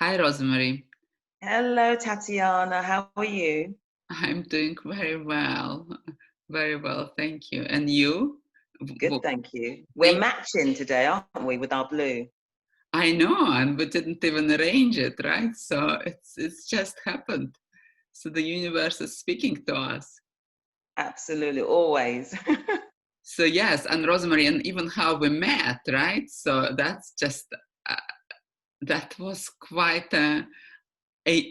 Hi, Rosemary. Hello, Tatiana. How are you? I'm doing very well. Very well, thank you. And you? Good, thank you. We're We, matching today, aren't we, with our blue? I know, and we didn't even arrange it, right? So it's just happened. So the universe is speaking to us. Absolutely, always. So yes, and Rosemary, and even how we met, right? So that's just uh, that was quite a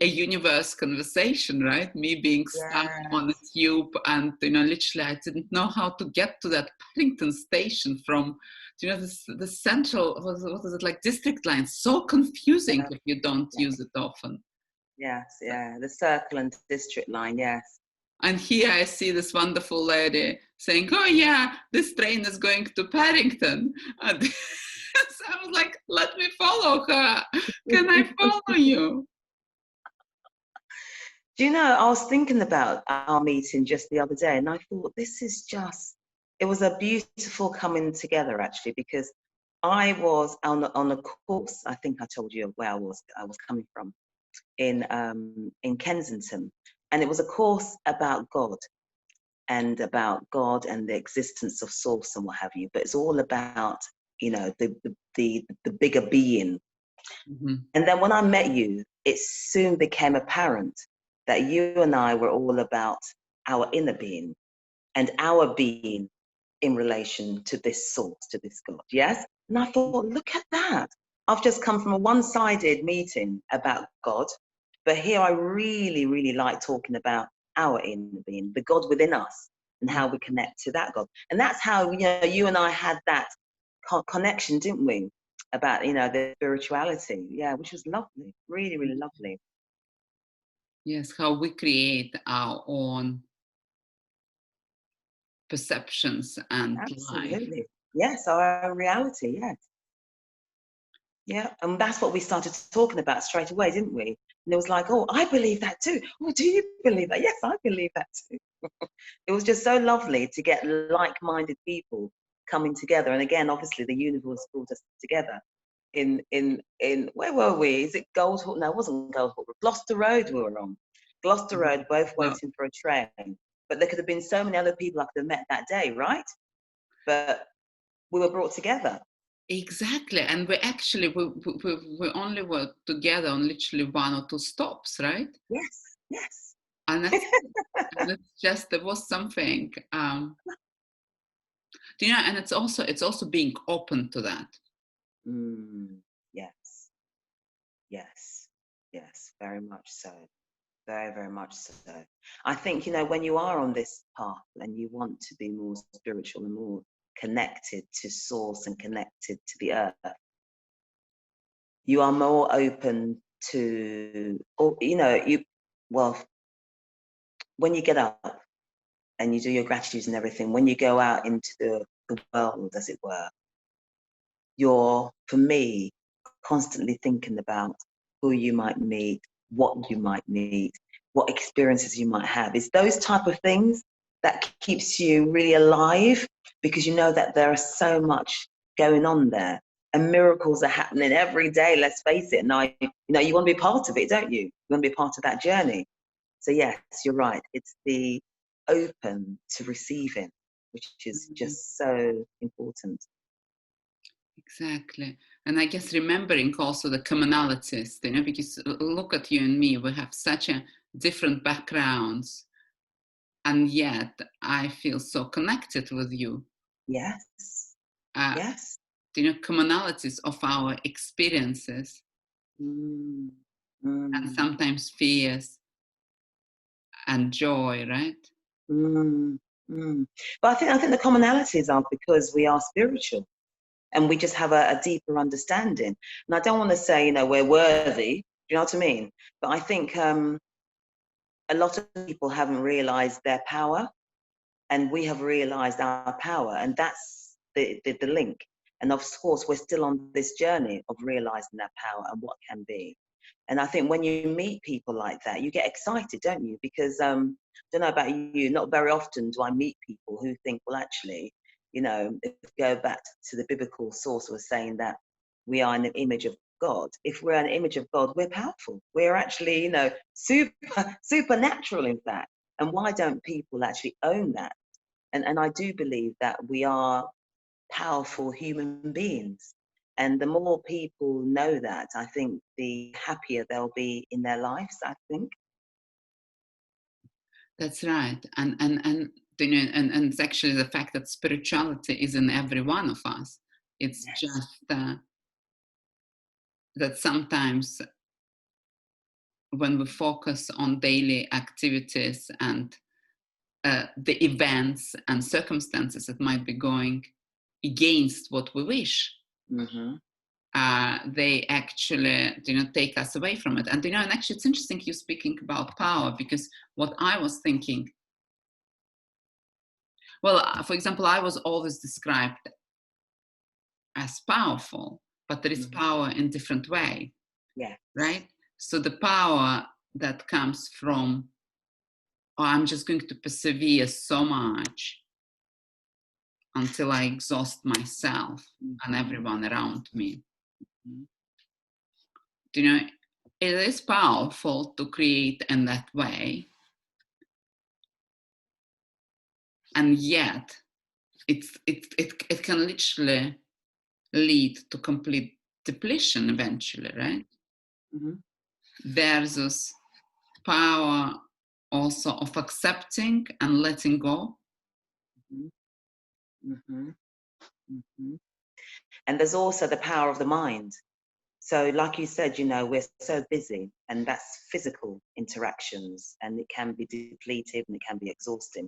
universe conversation, right? Me being stuck on a Yes. tube, and literally I didn't know how to get to that Paddington station from, the central, what is it, like district line. So confusing Yeah, if you don't yeah. use it often. Yes, yeah. The circle and district line, yes. And here I see this wonderful lady saying, "Oh yeah, this train is going to Paddington," and so I was like, "Let me follow her. Can I follow you?" Do you know, I was thinking about our meeting just the other day, and I thought this is just, it was a beautiful coming together actually, because I was on a course. I think I told you where I was coming from in Kensington, and it was a course about God and the existence of source and what have you. But it's all about the bigger being. Mhm. And then when I met you, it soon became apparent that you and I were all about our inner being and our being in relation to this source, to this God. Yes. And I thought, look at that. I've just come from a one-sided meeting about God, but here I really, really like talking about our inner being, the God within us, and how we connect to that God. And that's how you and I had that connection, didn't we? About the spirituality, yeah, which was lovely, really, really lovely. Yes, how we create our own perceptions and life. Absolutely, yes, our reality, yes. Yeah, and that's what we started talking about straight away, didn't we? And it was like, oh, I believe that too. Oh, do you believe that? Yes, I believe that too. It was just so lovely to get like-minded people coming together. And again, obviously, the universe brought us together in where were we? Is it Goldhawk? No, it wasn't Goldhawk. Gloucester Road we were on. Gloucester Road, both So waiting for a train. But there could have been so many other people I could have met that day, right? But we were brought together. exactly, and we only were together on literally one or two stops, right? Yes, yes. And that's just there was something, and it's also being open to that. Mm, yes, yes, yes, very much so. Very, very much so. I think, when you are on this path and you want to be more spiritual and more connected to source and connected to the earth, you are more open to, or, well, when you get up and you do your gratitudes and everything, when you go out into the world, as it were, you're, for me, constantly thinking about who you might meet, what you might meet, what experiences you might have. It's those type of things that keeps you really alive, because you know that there is so much going on there and miracles are happening every day. Let's face it. Now, you want to be part of it, don't you? You want to be part of that journey. So yes, you're right. It's the open to receiving, which is Mhm. just so important. Exactly. And I guess remembering also the commonalities, because look at you and me, we have such a different backgrounds, and yet I feel so connected with you. Yes. Uh, Yes. Commonalities of our experiences Mm, and mm, sometimes fears and joy, right? mm, mm. But I think the commonalities are because we are spiritual and we just have a deeper understanding. And I don't want to say, we're worthy. Do you know what I mean? But I think a lot of people haven't realized their power, and we have realized our power, and that's the link. And of course, we're still on this journey of realizing that power and what can be. And I think when you meet people like that, you get excited, don't you? Because I don't know about you, not very often do I meet people who think, well, actually, if we go back to the biblical source, was saying that we are in the image of God, if we're an image of God, we're powerful. We're actually, you know, supernatural, in fact. And why don't people actually own that? And I do believe that we are powerful human beings. And the more people know that, I think the happier they'll be in their lives, I think. That's right. And you know, and it's actually the fact that spirituality is in every one of us. It's Yes. just that sometimes when we focus on daily activities and the events and circumstances that might be going against what we wish, Mm-hmm. they actually, you know, take us away from it. And you know, and actually, it's interesting you speaking about power, because what I was thinking, well, for example, I was always described as powerful, but there is Mm-hmm. power in different way, Yes. right? So the power that comes from, oh, I'm just going to persevere so much until I exhaust myself and Mm-hmm. everyone around me. Mm-hmm. You know, it is powerful to create in that way, and yet it can literally lead to complete depletion eventually, right? Mm-hmm. Versus power also of accepting and letting go. Mm-hmm. Mm-hmm. Mm-hmm. And there's also the power of the mind. So, like you said, you know, we're so busy, and that's physical interactions, and it can be depletive and it can be exhausting.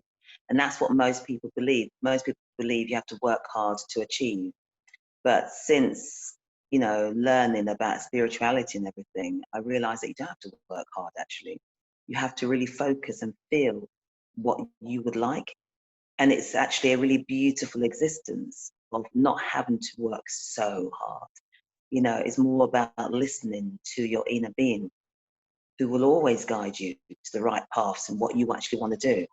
And that's what most people believe. Most people believe you have to work hard to achieve. But since, you know, learning about spirituality and everything, I realized that you don't have to work hard, actually. You have to really focus and feel what you would like. And it's actually a really beautiful existence of not having to work so hard. You know, it's more about listening to your inner being, who will always guide you to the right paths and what you actually want to do.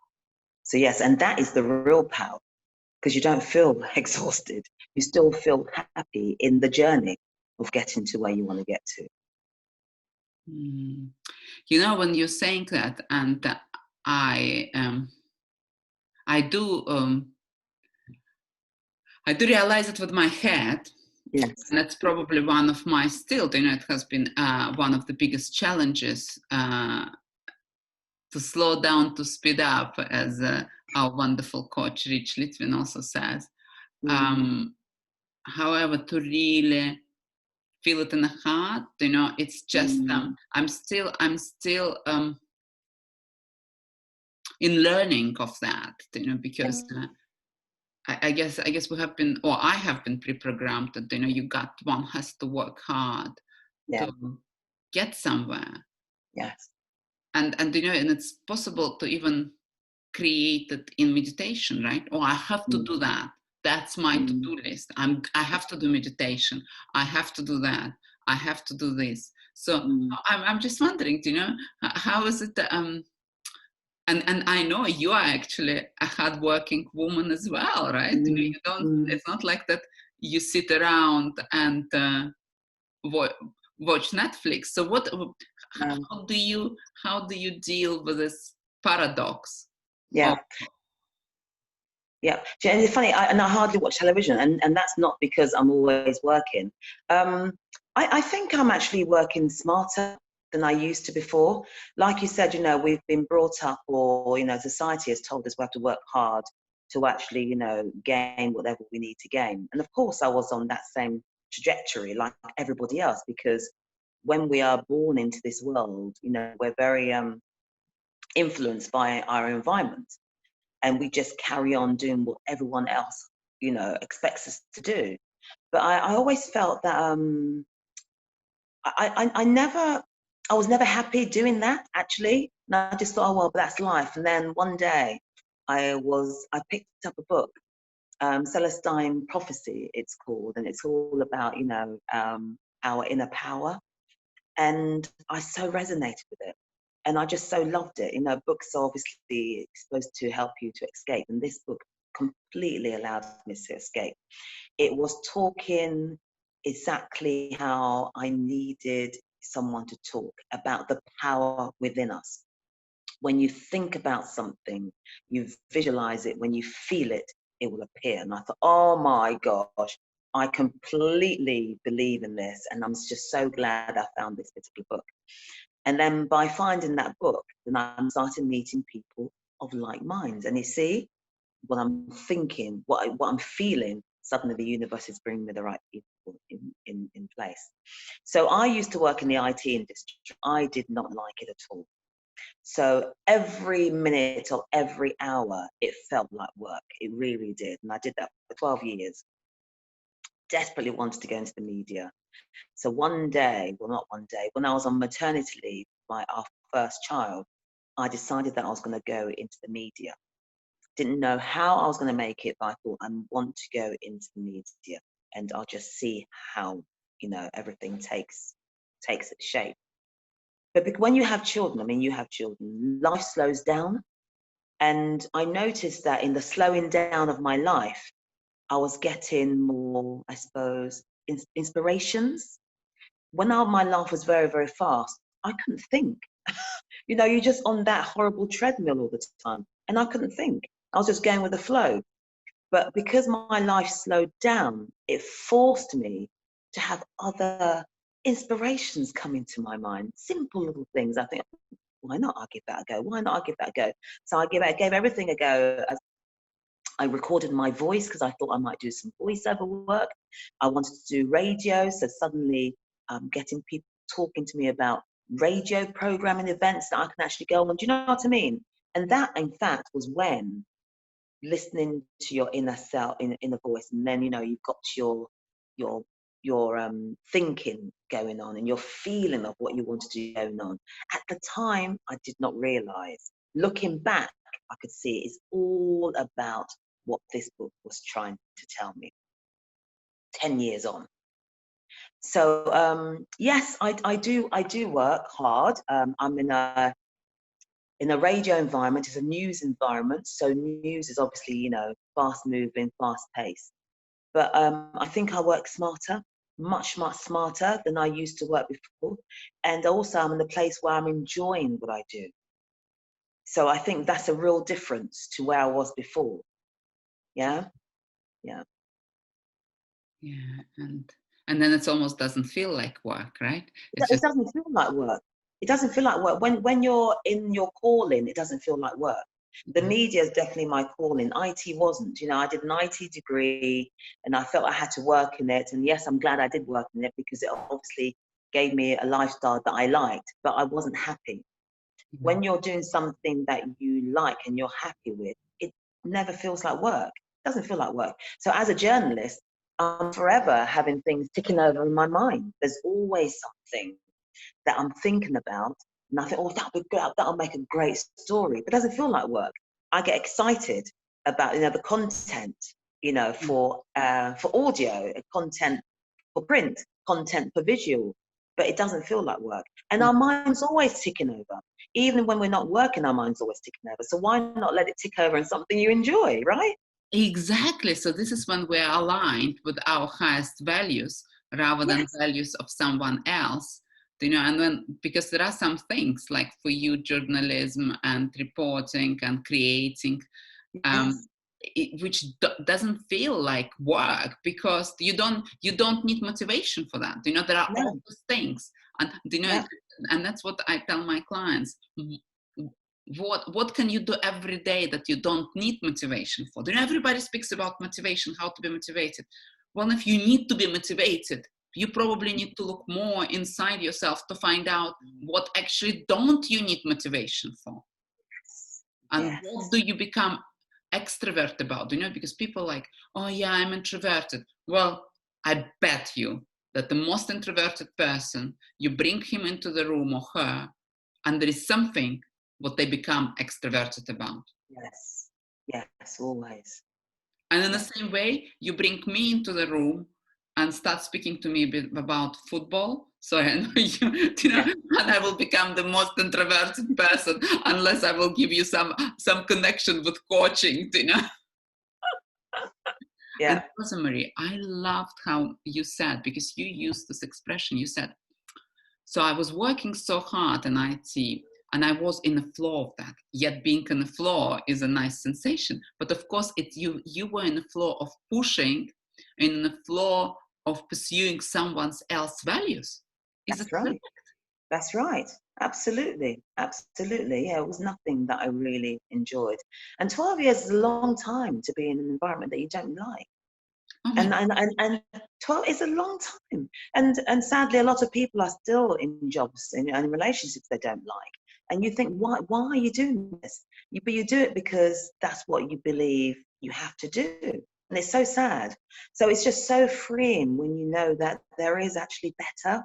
So, yes, and that is the real power, because you don't feel exhausted. You still feel happy in the journey of getting to where you want to get to. Mm. You know, when you're saying that, and I I do I do realize it with my head, Yes. and that's probably one of my still, you know, it has been one of the biggest challenges, to slow down, to speed up, as our wonderful coach Rich Litvin also says. Mm, Um, However, to really feel it in the heart, you know, it's just mm, I'm still in learning of that, you know, yeah, because I guess we have been, or I have been pre-programmed that, you know, one has to work hard yeah, to get somewhere, yes. and you know, and it's possible to even create it in meditation, right? Oh, I have to Mm, do that. That's my mm, to-do list. I have to do meditation. I have to do that. I have to do this. So mm, I'm just wondering, you know, how is it? And I know you are actually a hardworking woman as well, right? You know, mm, you don't. mm, It's not like that. You sit around and watch Netflix. So what? yeah, How do you deal with this paradox of? yeah. Yeah, and it's funny, and I hardly watch television, and that's not because I'm always working. I think I'm actually working smarter than I used to before. Like you said, you know, we've been brought up, or, you know, society has told us we have to work hard to actually, you know, gain whatever we need to gain. And of course, I was on that same trajectory like everybody else, because when we are born into this world, you know, we're very influenced by our environment, and we just carry on doing what everyone else, you know, expects us to do. But I always felt that I never, I was never happy doing that, actually. And I just thought, oh well, but that's life. And then one day I picked up a book, Celestine Prophecy it's called, and it's all about, you know, our inner power. And I so resonated with it, and I just so loved it. You know, books are obviously supposed to help you to escape, and this book completely allowed me to escape. It was talking exactly how I needed someone to talk about the power within us. When you think about something, you visualize it, when you feel it, it will appear. And I thought, oh my gosh, I completely believe in this. And I'm just so glad I found this particular book. And then by finding that book, then I started meeting people of like minds. And you see, what I'm thinking, what I'm feeling, suddenly the universe is bringing me the right people in place. So I used to work in the IT industry. I did not like it at all. So every minute of every hour, it felt like work. It really did. And I did that for 12 years. Desperately wanted to go into the media. So one day, well, not one day, when I was on maternity leave, our first child, I decided that I was going to go into the media. Didn't know how I was going to make it, but I thought I want to go into the media and I'll just see how, everything takes its shape. But when you have children, I mean, you have children, life slows down. And I noticed that in the slowing down of my life, I was getting more, I suppose, inspirations. When my life was very, very fast, I couldn't think. You're just on that horrible treadmill all the time. And I couldn't think. I was just going with the flow. But because my life slowed down, it forced me to have other inspirations come into my mind. Simple little things. I think, why not? I'll give that a go. Why not? I'll give that a go. So I gave everything a go. I recorded my voice because I thought I might do some voiceover work. I wanted to do radio. So suddenly getting people talking to me about radio programming events that I can actually go on. Do you know what I mean? And that, in fact, was when listening to your inner self, inner voice, and then you've got your thinking going on and your feeling of what you want to do going on. At the time, I did not realize. Looking back, I could see it's all about what this book was trying to tell me 10 years on. So yes, I do work hard. I'm in a radio environment. It's a news environment, so news is obviously fast moving, fast paced. But I think I work smarter, much smarter than I used to work before. And also I'm in a place where I'm enjoying what I do. So I think that's a real difference to where I was before. Yeah. Yeah, and then it almost doesn't feel like work, right? It doesn't feel like work. It doesn't feel like work. When you're in your calling, it doesn't feel like work. The media is definitely my calling. IT wasn't. I did an IT degree and I felt I had to work in it. And yes, I'm glad I did work in it because it obviously gave me a lifestyle that I liked, but I wasn't happy. When you're doing something that you like and you're happy with, it never feels like work. It doesn't feel like work. So as a journalist, I'm forever having things ticking over in my mind. There's always something that I'm thinking about, and I think, oh, that'll make a great story. But it doesn't feel like work. I get excited about the content, for audio, content for print, content for visual, but it doesn't feel like work. And our mind's always ticking over. Even when we're not working, our mind's always ticking over. So why not let it tick over in something you enjoy, right? Exactly. So this is when we're aligned with our highest values rather than values of someone else. And then because there are some things like for you, journalism and reporting and creating, which doesn't feel like work because you don't need motivation for that. There are all those things, and and that's what I tell my clients. What can you do every day that you don't need motivation for? Everybody speaks about motivation, how to be motivated. Well, if you need to be motivated, you probably need to look more inside yourself to find out what actually don't you need motivation for. And what do you become extrovert about? Because people are like, oh yeah, I'm introverted. Well, I bet you that the most introverted person, you bring him into the room or her, and there is something what they become extroverted about. Yes, always. And in the same way, you bring me into the room and start speaking to me about football. So I know and I will become the most introverted person unless I will give you some connection with coaching, And Yeah. Rosemary, I loved how you said, because you used this expression, you said, so I was working so hard in IT and I was in the flow of that. Yet being in the flow is a nice sensation. But of course, you were in the flow of pushing, in the flow of pursuing someone else's values. Is it That's correct? right. That's right. Absolutely. Absolutely. Yeah, it was nothing that I really enjoyed. And 12 years is a long time to be in an environment that you don't like. Oh my, And 12 is a long time. And sadly, a lot of people are still in jobs and relationships they don't like. And you think, why are you doing this? But you do it because that's what you believe you have to do. And it's so sad. So it's just so freeing when you know that there is actually better.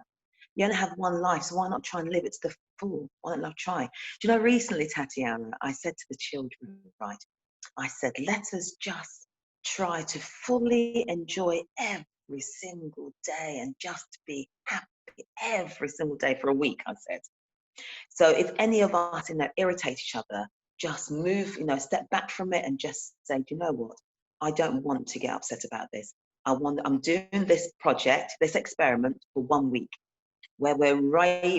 You only have one life, so why not try and live it to the full? Why not try? Do you know, recently, Tatiana, I said to the children, right, I said, let us just try to fully enjoy every single day and just be happy every single day for a week, I said. So if any of us, irritate each other, just move, step back from it and just say, do you know what? I don't want to get upset about this. I'm doing this project, this experiment for 1 week where we're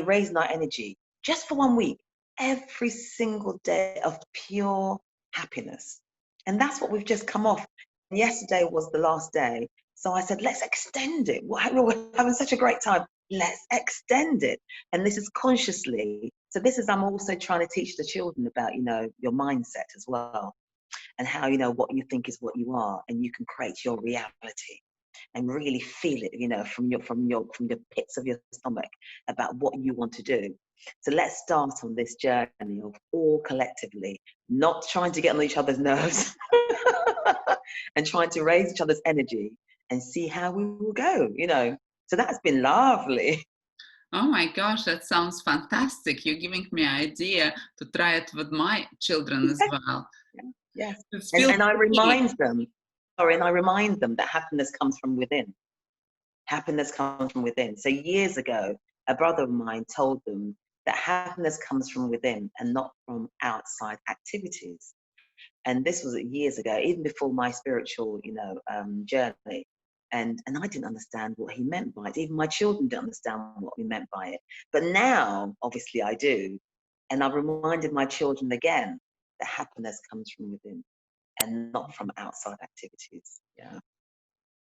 raising our energy just for 1 week, every single day of pure happiness. And that's what we've just come off. And yesterday was the last day. So I said, let's extend it. We're having such a great time. Let's extend it. And this is consciously. So I'm also trying to teach the children about, your mindset as well. And how, what you think is what you are. And you can create your reality and really feel it, from the pits of your stomach about what you want to do. So let's start on this journey of all collectively, not trying to get on each other's nerves and trying to raise each other's energy and see how we will go, So that's been lovely. oh my gosh, that sounds fantastic. You're giving me an idea to try it with my children as well. Yes. It feels And I free. remind them, that happiness comes from within. Happiness comes from within. So years ago, a brother of mine told them that happiness comes from within and not from outside activities. And this was years ago, even before my spiritual, journey. And I didn't understand what he meant by it. Even my children didn't understand what he meant by it. But now, obviously, I do. And I've reminded my children again that happiness comes from within and not from outside activities. Yeah.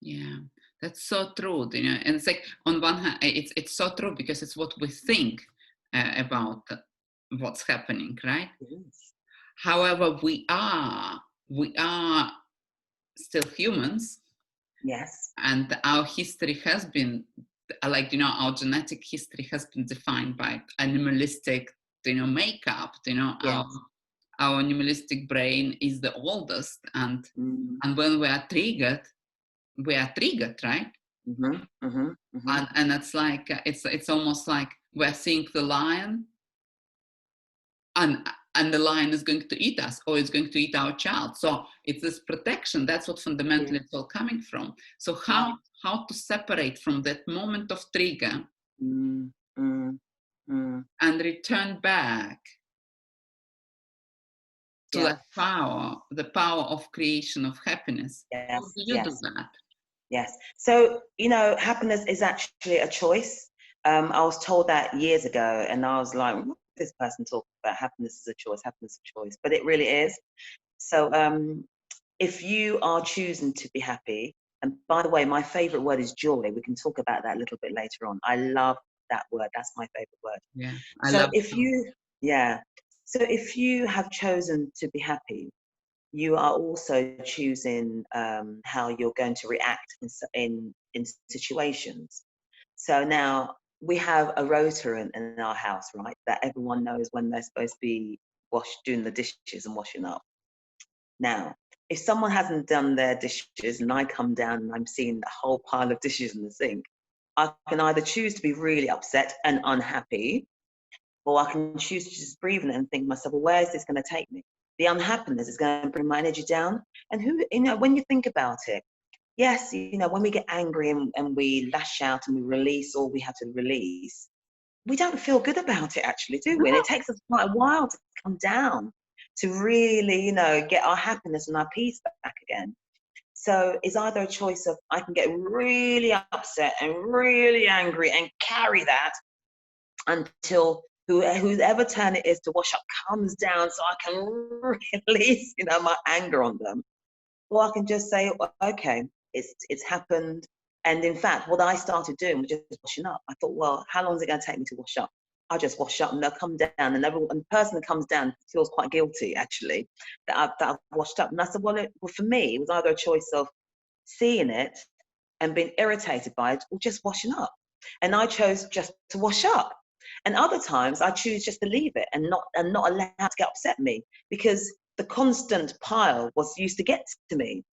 Yeah, that's so true. And it's like on one hand, it's so true because it's what we think about what's happening, right? Yes. However, we are still humans, Yes. and our history has been like our genetic history has been defined by animalistic makeup. Yes. Our animalistic brain is the oldest, and Mm. when we are triggered, right? Mhm, mhm, mhm. And it's like it's almost like we're seeing the lion, and the lion is going to eat us, or is going to eat our child. So it's this protection. That's what Yeah. fundamentally it's all coming from. So Right. how to separate from that moment of trigger Mm, mm, mm. and return back to Yeah. that power, the power of creation of happiness. How do Yes. you do Yes. that? Yes. So, happiness is actually a choice. I was told that years ago, and I was like, what is this person talking about? Happiness is a choice, happiness is a choice. But it really is. So, if you are choosing to be happy, and by the way, my favorite word is joy. We can talk about that a little bit later on. I love that word. That's my favorite word. Yeah, I So love if it. you, yeah, so if you have chosen to be happy, you are also choosing how you're going to react in situations. So now we have a rota in our house, right? That everyone knows when they're supposed to be doing the dishes and washing up. Now, if someone hasn't done their dishes and I come down and I'm seeing the whole pile of dishes in the sink, I can either choose to be really upset and unhappy, or I can choose to just breathe in it and think to myself, well, where is this going to take me? The unhappiness is going to bring my energy down. And when you think about it, yes, when we get angry and we lash out and we release all we have to release, we don't feel good about it actually, do we? And it takes us quite a while to come down to really, get our happiness and our peace back again. So it's either a choice of I can get really upset and really angry and carry that until whoever turn it is to wash up comes down so I can release, my anger on them. Or I can just say, okay, it's happened. And in fact, what I started doing was just washing up. I thought, well, how long is it going to take me to wash up? I'll just wash up and they'll come down. And the person that comes down feels quite guilty, actually, that I've washed up. And I said, well, for me, it was either a choice of seeing it and being irritated by it or just washing up. And I chose just to wash up. And other times I choose just to leave it and not allow it to get upset me, because the constant pile was used to get to me.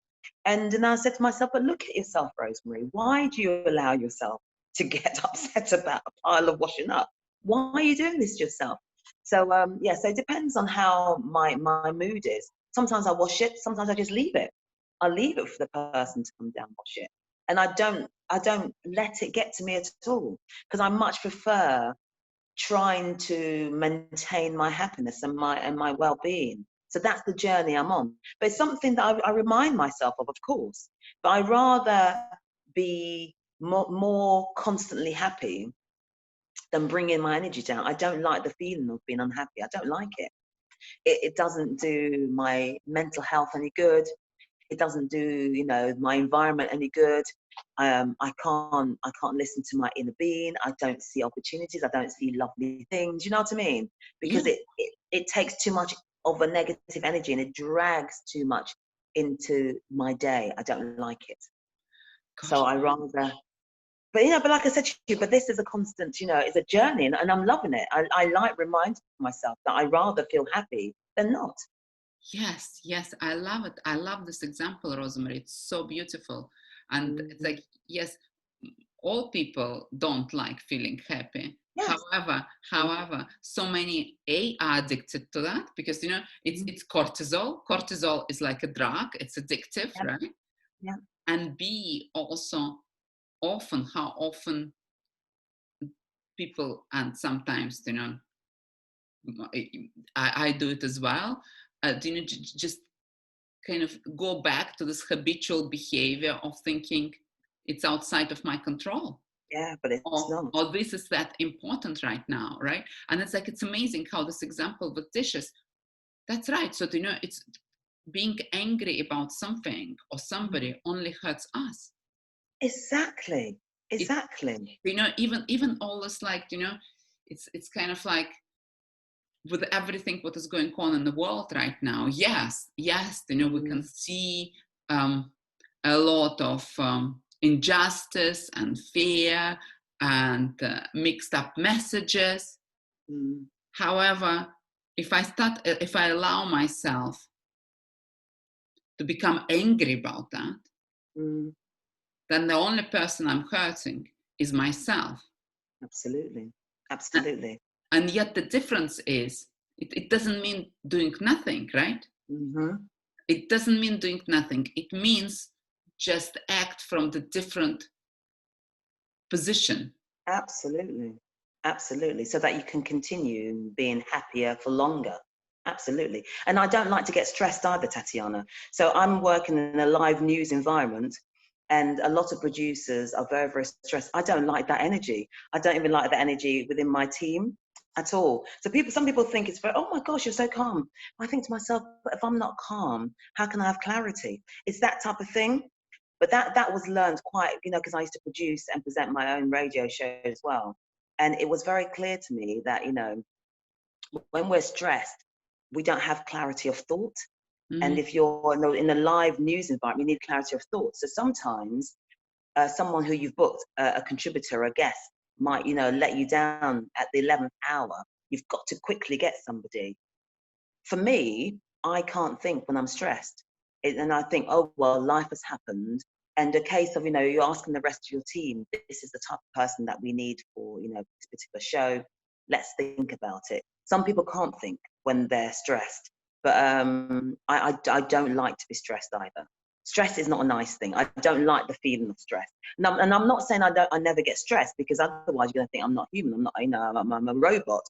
And then I said to myself, but look at yourself, Rosemary. Why do you allow yourself to get upset about a pile of washing up? Why are you doing this to yourself? So so it depends on how my mood is. Sometimes I wash it, sometimes I just leave it. I leave it for the person to come down and wash it. And I don't let it get to me at all, because I much prefer trying to maintain my happiness and my well-being. So that's the journey I'm on. But it's something that I remind myself of course. But I rather be more constantly happy than bringing my energy down. I don't like the feeling of being unhappy. I don't like it. It doesn't do my mental health any good. It doesn't do my environment any good. I can't listen to my inner being. I don't see opportunities. I don't see lovely things. You know what I mean? Because Yeah. it takes too much of a negative energy and it drags too much into my day. I don't like it. So Gosh. I rather, but like I said to you, but this is a constant, it's a journey, and I'm loving it. I like reminding myself that I rather feel happy than not. Yes, yes, I love it. I love this example, Rosemary. It's so beautiful. And it's Mm-hmm. like, yes, all people don't like feeling happy. Yes. However, so many are addicted to that because Mm-hmm. it's cortisol. Cortisol is like a drug, it's addictive, Yeah. right? Yeah. And B also how often people, and sometimes I do it as well, just kind of go back to this habitual behavior of thinking it's outside of my control, Yeah, but it's not. or this is that important right now, right? And it's like, it's amazing how this example with dishes, that's right. So it's being angry about something or Mhm. somebody only hurts us. Exactly. It Exactly. even all this, like it's kind of like, with everything what is going on in the world right now, yes, we can Mm, see a lot of injustice and fear and mixed up messages. mm, However, if I allow myself to become angry about that, mm. then the only person I'm hurting is myself. Absolutely. and, Absolutely. and yet the difference is, it doesn't mean doing nothing, right? Hmm. It doesn't mean doing nothing. It means just act from the different position. Absolutely. Absolutely. So that you can continue being happier for longer. Absolutely. And I don't like to get stressed either, Tatiana. So I'm working in a live news environment, and a lot of producers are very, very stressed. I don't like that energy. I don't even like that energy within my team at all. So some people think it's very, oh my gosh, you're so calm. I think to myself, but if I'm not calm, how can I have clarity? It's that type of thing. But that was learned quite, because I used to produce and present my own radio show as well. And it was very clear to me that, when we're stressed, we don't have clarity of thought. And Mm, if you're in a live news environment, you need clarity of thought. So sometimes someone who you've booked, a contributor, a guest, might, let you down at the 11th hour. You've got to quickly get somebody. For me, I can't think when I'm stressed. And I think, oh, well, life has happened. And a case of, you're asking the rest of your team, this is the type of person that we need for, this particular show. Let's think about it. Some people can't think when they're stressed, but I don't like to be stressed either. Stress is not a nice thing. I don't like the feeling of stress. And I'm not saying I never get stressed, because otherwise you're going to think I'm not human. I'm not, I'm a robot.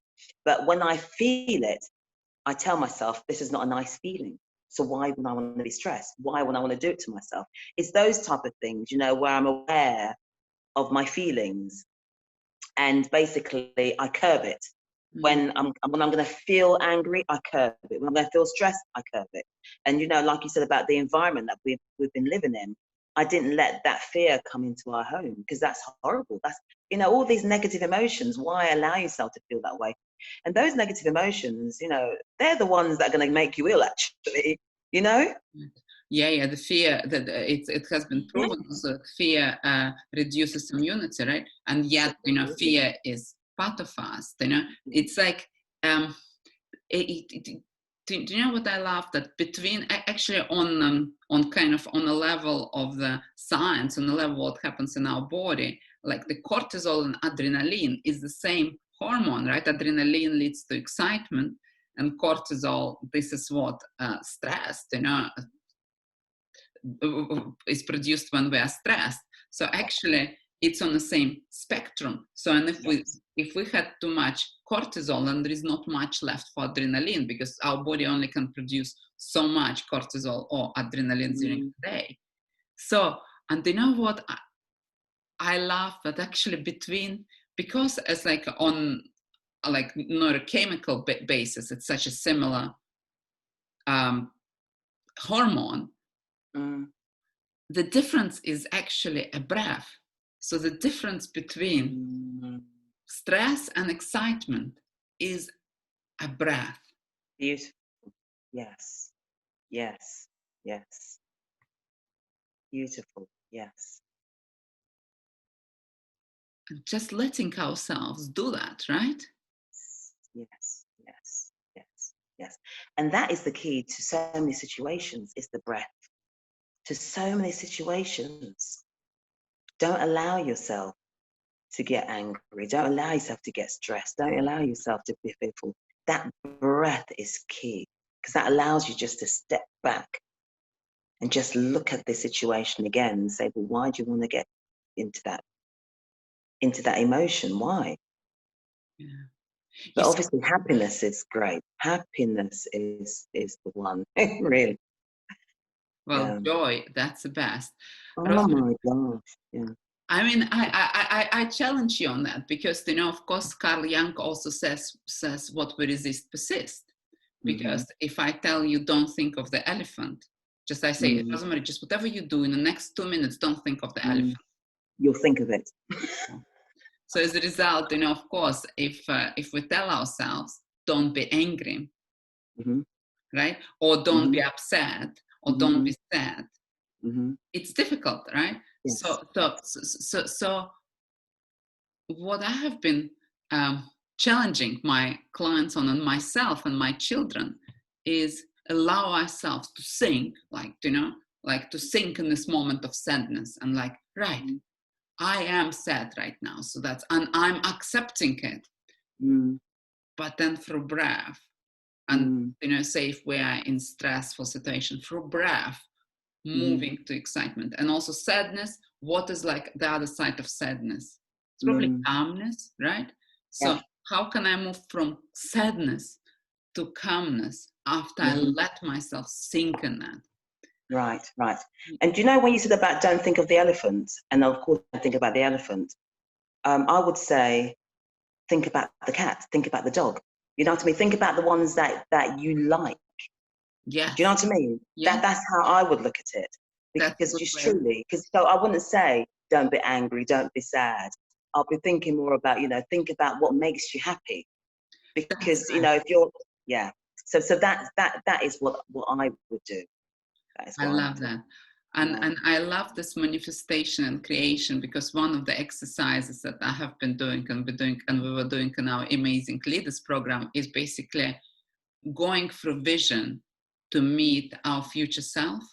But when I feel it, I tell myself, this is not a nice feeling. So why would I want to be stressed? Why would I want to do it to myself? It's those type of things, you know, where I'm aware of my feelings, and basically I curb it. Mm. When I'm going to feel angry, I curb it. When I'm going to feel stressed, I curb it. And you know, like you said about the environment that we've been living in, I didn't let that fear come into our home, because that's horrible. That's, you know, all these negative emotions. Why allow yourself to feel that way? And those negative emotions, you know, they're the ones that are going to make you ill. Actually, you know. Yeah, the fear that it has been Yeah. proven also fear reduces immunity, right? And yet, you know, Absolutely. fear is part of us. You know, it's like um, do you know what I love? That between actually on kind of on a level of the science, on the level of what happens in our body, like the cortisol and adrenaline is the same hormone, right? Adrenaline leads to excitement, and cortisol, this is what stress, you know, is produced when we are stressed. So actually, it's on the same spectrum. So, and Yes. if we had too much cortisol, then there is not much left for adrenaline, because our body only can produce so much cortisol or adrenaline during Mm, the day. So, and you know what? I love that actually between, because as like on like neurochemical basis, it's such a similar um, hormone. mm, The difference is actually a breath. So the difference between mm. stress and excitement is a breath. Beautiful. Yes. Yes. Yes. Beautiful. Yes. And just letting ourselves do that, right? Yes. Yes. Yes. Yes. And that is the key to so many situations, is the breath. To so many situations. Don't allow yourself to get angry. Don't allow yourself to get stressed. Don't allow yourself to be fearful. That breath is key, because that allows you just to step back and just look at the situation again and say, well, why do you want to get into that emotion? Why? Yeah. You But see, obviously happiness is great. Happiness is the one. Really. well, Yeah. joy, that's the best. Oh Rosemary, my gosh. Yeah. I mean, I challenge you on that, because, you know, of course, Carl Jung also says what we resist persist. Mm-hmm. Because if I tell you don't think of the elephant, just I say, Mm, Rosemary, just whatever you do in the next 2 minutes, don't think of the mm. elephant. You'll think of it. So as a result, you know, of course, if we tell ourselves don't be angry, Mm-hmm. right, or don't Mm-hmm. be upset, or don't Mm-hmm. be sad, Mm-hmm. it's difficult, right? Yes. So what I have been challenging my clients on, and myself and my children, is allow ourselves to sink, like, you know, like to sink in this moment of sadness, and like, right, Mm, I am sad right now, so that's, and I'm accepting it, mm, but then through breath, and, mm, you know, say if we are in stressful situation, through breath, mm, moving to excitement. And also sadness, what is like the other side of sadness? It's probably mm. calmness, right? Yeah. So how can I move from sadness to calmness after I Mm. let myself sink in that? Right, right. And do you know when you said about don't think of the elephant, and of course I think about the elephant, I would say think about the cat, think about the dog. You know what I mean? Think about the ones that you like. Do you know Yes, what I mean? yeah, That's how I would look at it. that's a Because good just way. truly, because so I wouldn't say don't be angry, don't be sad. I'll be thinking more about, you know, think about what makes you happy. That's Because, you right. know, if you're, yeah. So that is what I would do. That is I what I would love do. that. Yeah. And I love this manifestation and creation, because one of the exercises that I have been doing and we were doing in our Amazing Leaders program is basically going through vision to meet our future self.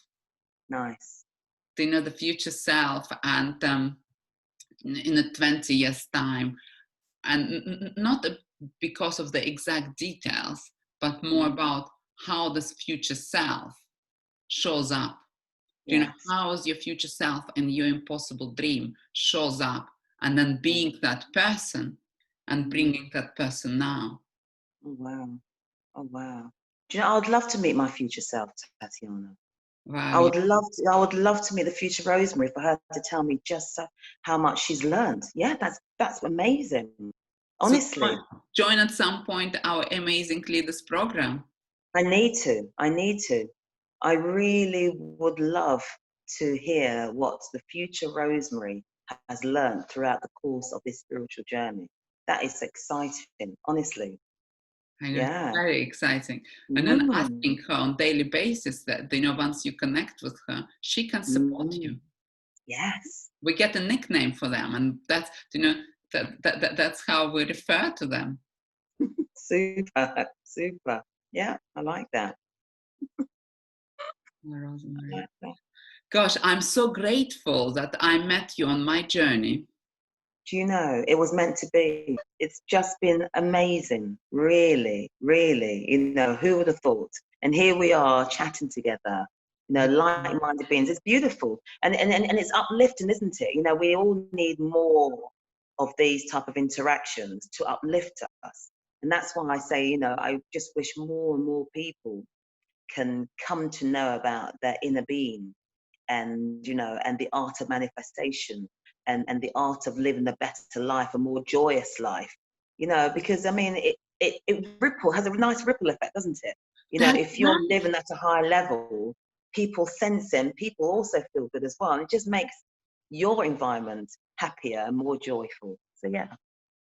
Nice. You know, the future self, and in a 20 years time, and not because of the exact details, but more Mm. about how this future self shows up. You know, Yes. how is your future self and your impossible dream shows up, and then Yeah. being that person and Mm. bringing that person now. Oh wow. Oh wow. Do you know, I would love to meet my future self, Tatiana. Wow. I would love to meet the future Rosemary for her to tell me just how much she's learned. Yeah, that's amazing. So Honestly, join at some point our Amazing Leaders program. I need to. I really would love to hear what the future Rosemary has learned throughout the course of this spiritual journey. That is exciting, honestly. I know, it's Yeah. very exciting. And then asking her on daily basis that, once you connect with her, she can support you. Yes. We get a nickname for them, and that's, that's how we refer to them. Super. Yeah, I like that. Rosemary. Gosh, I'm so grateful that I met you on my journey. Do you know, it was meant to be. It's just been amazing, really, really. You know, who would have thought? And here we are chatting together, you know, like-minded beings. It's beautiful. And it's uplifting, isn't it? You know, we all need more of these type of interactions to uplift us. And that's why I say, you know, I just wish more and more people can come to know about their inner being and, you know, and the art of manifestation and the art of living a better life, a more joyous life, you know, because I mean, it has a nice ripple effect, doesn't it? You know, if you're living at a high level, people sense it, and people also feel good as well. And it just makes your environment happier and more joyful. So yeah.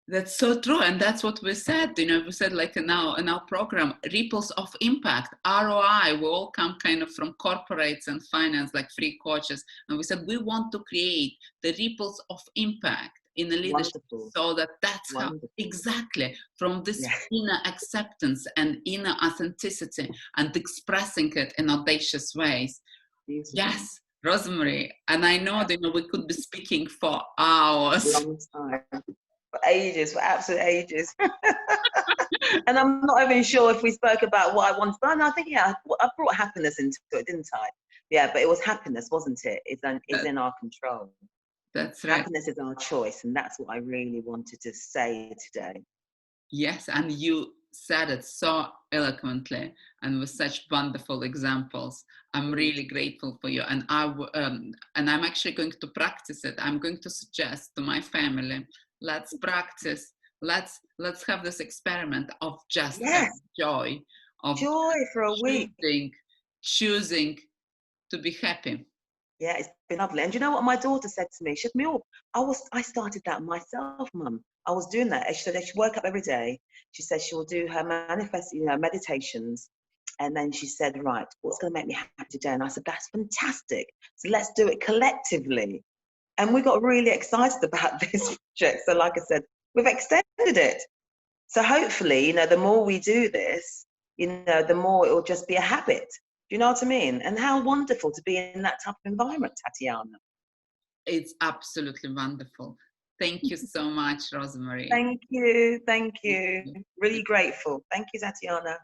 That's so true, and that's what we said. You know, we said like in our program, ripples of impact, ROI. We all come kind of from corporates and finance, like free coaches, and we said we want to create the ripples of impact in the leadership, so that's how exactly from this inner acceptance and inner authenticity and expressing it in audacious ways. Beautiful. Yes, Rosemary, and I know that we could be speaking for hours. Long time. For ages, for absolute ages. And I'm not even sure if we spoke about what I wanted, but I think, yeah, I brought happiness into it, didn't I? Yeah, but it was happiness, wasn't it? It's in our control. That's right. Happiness is our choice, and that's what I really wanted to say today. Yes, and you said it so eloquently and with such wonderful examples. I'm really grateful for you, and I'm actually going to practice it. I'm going to suggest to my family, let's practice. Let's have this experiment of just having joy, of for a week, choosing to be happy. Yeah, it's been lovely. And you know what my daughter said to me? She said, "Mule, I started that myself, Mum. I was doing that." She said she woke up every day. She said she will do her meditations. And then she said, "Right, what's going to make me happy today?" And I said, "That's fantastic. So let's do it collectively." And we got really excited about this project. So like I said, we've extended it. So hopefully, you know, the more we do this, you know, the more it will just be a habit. Do you know what I mean? And how wonderful to be in that type of environment, Tatiana. It's absolutely wonderful. Thank you so much, Rosemary. Thank you. Really grateful. Thank you, Tatiana.